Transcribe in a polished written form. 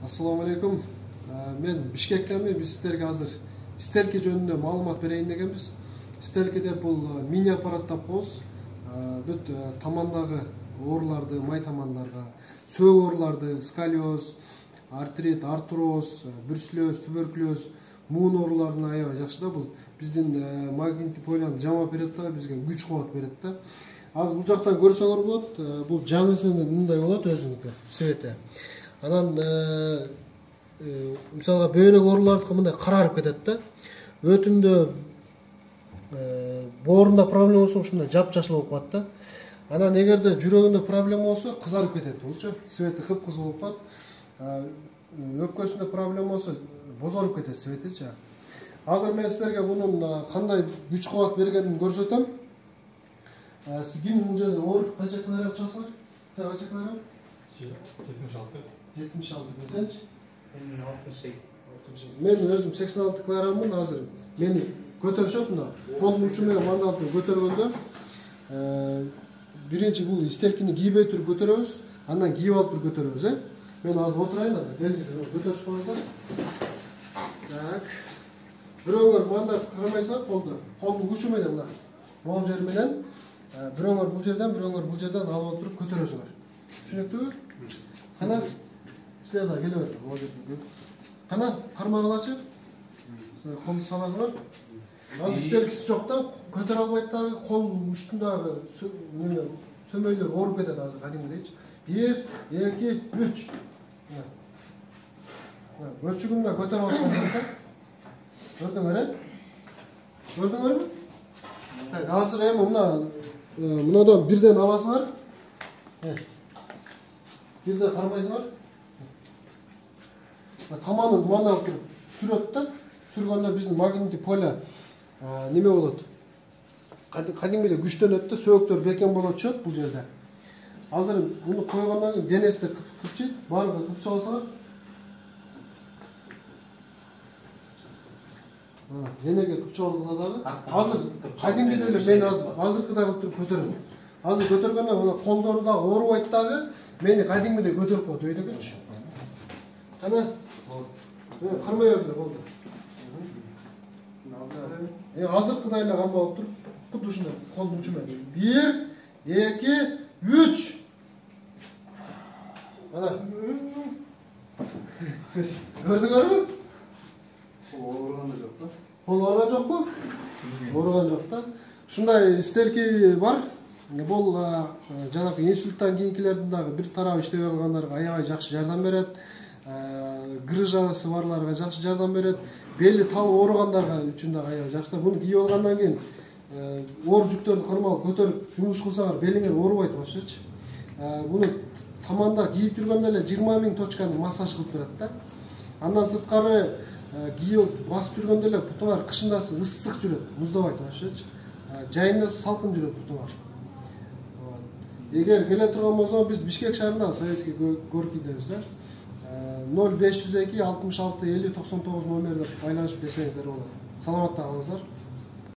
Assalamu alaikum. Men Bishkek'ten biz sizlerge hazır istelki жөнүндө маалымат берейин дегенбиz. Истелкиде бул мини аппарат тапкыбыз. Бүт тамандагы ооруларды, май тамандарга, сөөк ооруларды, сколиоз, артрит, артроз, бүрсүлөз, туберкулез, муун ооруларына аябай жакшы да. Бул биздин магнитный поляны жамап берет да, бизге күч кубат берет да. Азыр бул жактан көрсөңөр болот. Бул жаңысында мындай болот өзүнүкү, свети. Анан мисалга бөйрөк оорулардыкы мындай карарып кетет да. Өтүндө боорунда проблема болсо ушундай жапжашыл болуп калат да. Анан эгерде жүрөгүндө проблема болсо кызарып кетет булчу. Свети кыпкызыл болуп калат. Өпкөсүндө проблема болсо бозоруп кетет светичи. Азыр мен силерге мунун кандай күч кубат бергенин көрсөтөм. Сиз ким бул жерде ооруп канча килограмм чыксаңар? Сен канча килограмм? 76 десеңчи? Мен 68. Мен өзüm 86 килограммын азыр. Мени көтөрүшөт мына. Колдун учу менен мандалтып көтөргөндө биринчи бул истелкини кийбей туруп көтөрөбүз, андан кийип алып туруп көтөрөбүз, Мен азыр отурайын, белгиси көтөрүшүп коюңуздар. Так. Бирөөңөр мындай карамайсыңар колдун учу менен мына. Могул жери менен бирөөңөр бул жерден, бирөөңөр бул жерден алып туруп көтөрөсүңөр. Түшүнүктүүбү? Кана силер да келе бериңер, могул жерден. Кана кармагылачы. Силер колду саласыңар. Азыр истелкиси жок да, көтөрө албайт дагы, кол үстүндөгү неме сөмөйлөр ооруп кетет азыр кадимгидейчи. 1, 2, 3. Бөлчүгүмдө көтөрүп алсам керек. Көрдүңөр, Көрдүңөрбү? Так, азыр эми мынадан бирден аласыңар. Бирден кармайсыңар. Таманын мана сүрөт да. Сүргөндө биздин магнитный поле неме болот? Кадимгидей күчтөнөт да, сөөктөр бекен болот чөп бул жерде. Азыр муну койгондон кийин денесиде кыпчыйт, баардыгы кыпчып алсаңар. Денеге кыпчып алгыла дагы. Азыр кадимгидей эле мен азыркыдай кылып туруп көтөрөм. Азыр көтөргөндө мына колдору да оорубайт дагы, мени кадимгидей көтөрүп коет өйдөгүчү. Кана кармай берди болду. Азыркыдай эле камалып туруп, кудду ушундай колдун учу менен. 1, 2, 3. Ana. Gördüңөрбү? Ооруган да жок да. Кол ооруган жокпу? Ооруган жок да. Ушундай истелки бар. Бул жанагы инсульттан кийинкилердин дагы бир тарабы иштебей калгандарга аябай жакшы жардам берет. Грыжасы барларга жакшы жардам берет. Бели тал ооругандарга үчүн дагы аябай жакшы. Буну кийип алгандан кийин оор жүктөрдү кармалып көтөрүп жумуш кылсаңар белиңер оорубайт башычы. Буну таманда кийип жүргөндө эле 20 000 точканы массаж кылып берет да. Андан сырткары кийип басып жүргөндө эле бутуңар кышындасы ысык жүрөт, муздабайт башычы. Жайында салкын жүрөт бутуңар. Эгер келе турган болсоңор биз Бишкек шаарындагы Советский Горкийдебиз да. 0502 66 50 99 номерине байланышып берсеңиздер болот. Саламатта калыңыздар.